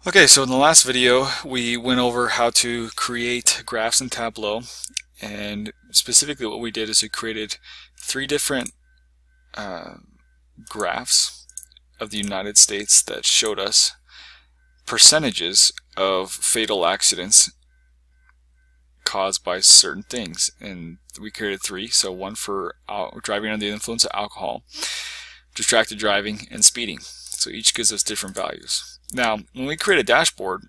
Okay, so in the last video we went over how to create graphs in Tableau, and specifically what we did is we created three different uh, graphs of the United States that showed us percentages of fatal accidents caused by certain things. And we created three, so one for driving under the influence of alcohol, distracted driving, and speeding. So each gives us different values. Now, when we create a dashboard,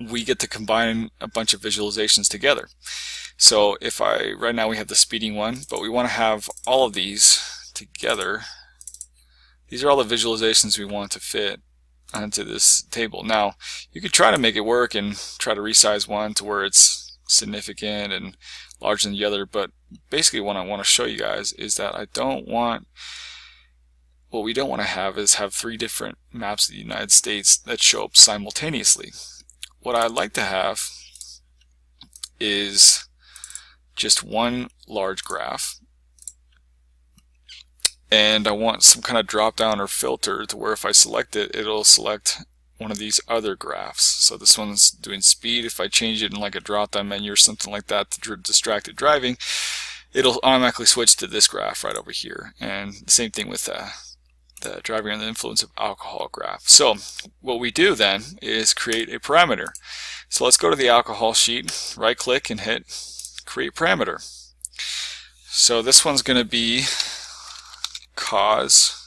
we get to combine a bunch of visualizations together. So right now we have the speeding one, but we want to have all of these together. These are all the visualizations we want to fit onto this table. Now, you could try to make it work and try to resize one to where it's significant and larger than the other, but basically what I want to show you guys is that what we don't want to have is have three different maps of the United States that show up simultaneously. What I'd like to have is just one large graph, and I want some kind of drop down or filter to where if I select it, it'll select one of these other graphs. So this one's doing speed. If I change it in like a drop down menu or something like that to distracted driving, it'll automatically switch to this graph right over here. And the same thing with the driving under the influence of alcohol graph. So what we do then is create a parameter. So let's go to the alcohol sheet, right click and hit create parameter. So this one's going to be cause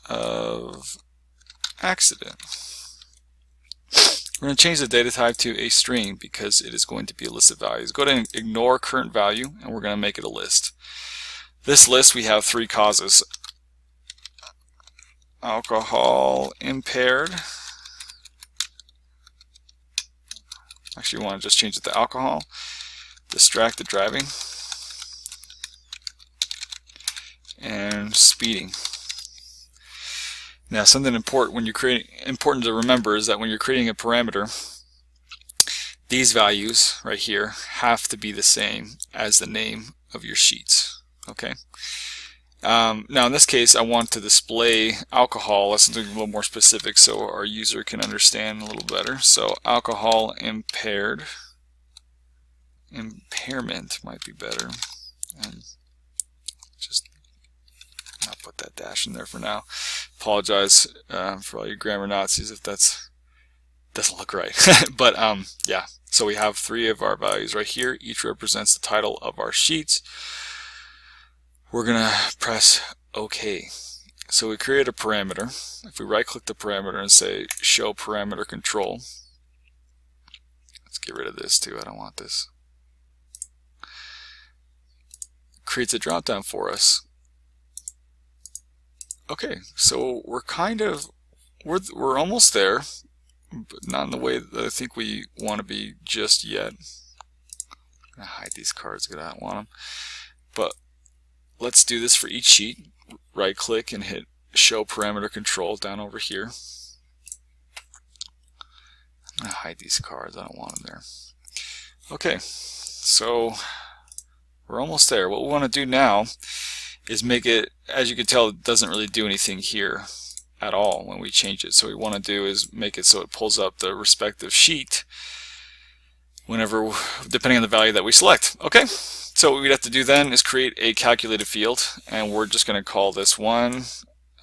of accident. We're going to change the data type to a string because it is going to be a list of values. Go to ignore current value and we're going to make it a list. This list we have three causes: alcohol impaired. Actually, we want to just change it to alcohol. Distracted driving and speeding. Now, something important to remember is that when you're creating a parameter, these values right here have to be the same as the name of your sheets. Okay. Now in this case I want to display alcohol. Let's do a little more specific so our user can understand a little better. So alcohol impaired. Impairment might be better. And just not put that dash in there for now. Apologize for all you grammar Nazis if that doesn't look right. But yeah, so we have three of our values right here. Each represents the title of our sheets. We're going to press OK. So we create a parameter. If we right click the parameter and say show parameter control, let's get rid of this too, I don't want this. Creates a drop down for us. Okay, so we're almost there, but not in the way that I think we want to be just yet. I'm going to hide these cards because I don't want them. But let's do this for each sheet. Right click and hit show parameter control down over here. I'm going to hide these cards, I don't want them there. Okay, so we're almost there. What we want to do now is make it, as you can tell, it doesn't really do anything here at all when we change it. So what we want to do is make it so it pulls up the respective sheet whenever, depending on the value that we select. Okay. So what we'd have to do then is create a calculated field, and we're just going to call this one,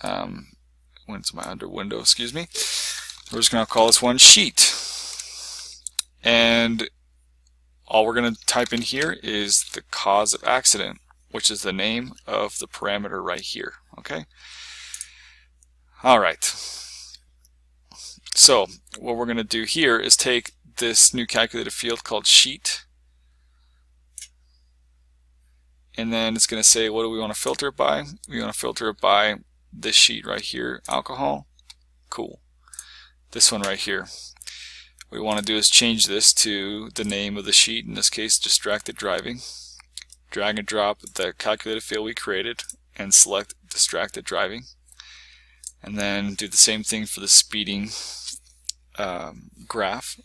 went to my under window, excuse me. We're just going to call this one sheet. And all we're going to type in here is the cause of accident, which is the name of the parameter right here. Okay. All right. So what we're going to do here is take this new calculated field called sheet, and then it's going to say what do we want to filter it by. We want to filter it by this sheet right here, alcohol. Cool. This one right here. What we want to do is change this to the name of the sheet, in this case distracted driving. Drag and drop the calculated field we created and select distracted driving, and then do the same thing for the speeding graph.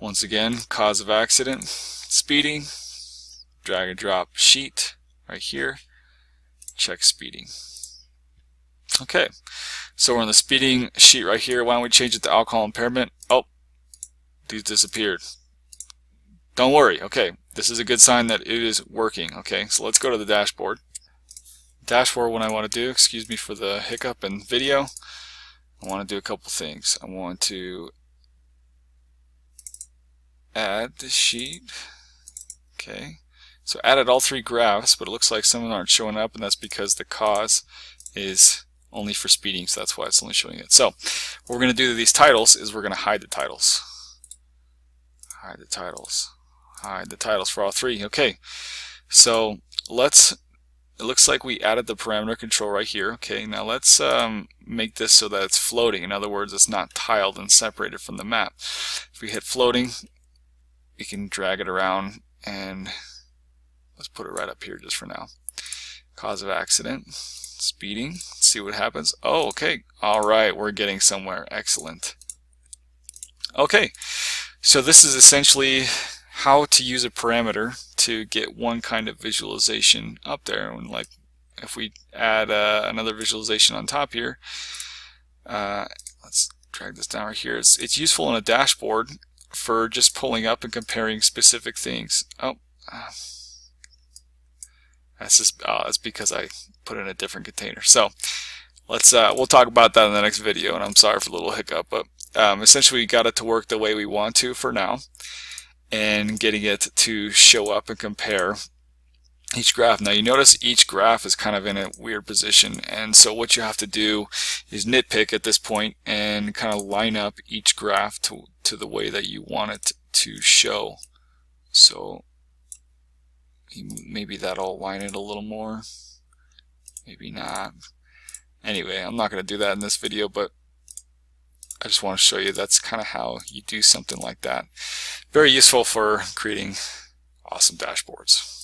Once again, cause of accident, speeding, drag and drop sheet right here, check speeding. Okay, So we're on the speeding sheet right here. Why don't we change it to alcohol impairment? Oh, these disappeared. Don't worry. Okay, this is a good sign that it is working. Okay, so let's go to the dashboard. Dashboard, what I want to do, excuse me for the hiccup in video, I want to do a couple things. I want to add the sheet. Okay, so added all three graphs, but it looks like some of them aren't showing up, and that's because the cause is only for speeding, so that's why it's only showing it. So what we're going to do to these titles is we're going to hide the titles. Hide the titles. Hide the titles for all three. Okay, so it looks like we added the parameter control right here. Okay, now let's make this so that it's floating. In other words, it's not tiled and separated from the map. If we hit floating, we can drag it around, and let's put it right up here just for now. Cause of accident, speeding. Let's see what happens. Oh, okay. All right, we're getting somewhere. Excellent. Okay, so this is essentially how to use a parameter to get one kind of visualization up there. And like if we add another visualization on top here, let's drag this down right here. It's useful in a dashboard for just pulling up and comparing specific things. Oh, that's because I put it in a different container. So let's we'll talk about that in the next video, and I'm sorry for the little hiccup, but essentially we got it to work the way we want to for now, and getting it to show up and compare each graph. Now you notice each graph is kind of in a weird position, and so what you have to do is nitpick at this point and kind of line up each graph to the way that you want it to show. So maybe that'll align it a little more, maybe not. Anyway, I'm not going to do that in this video, but I just want to show you that's kind of how you do something like that. Very useful for creating awesome dashboards.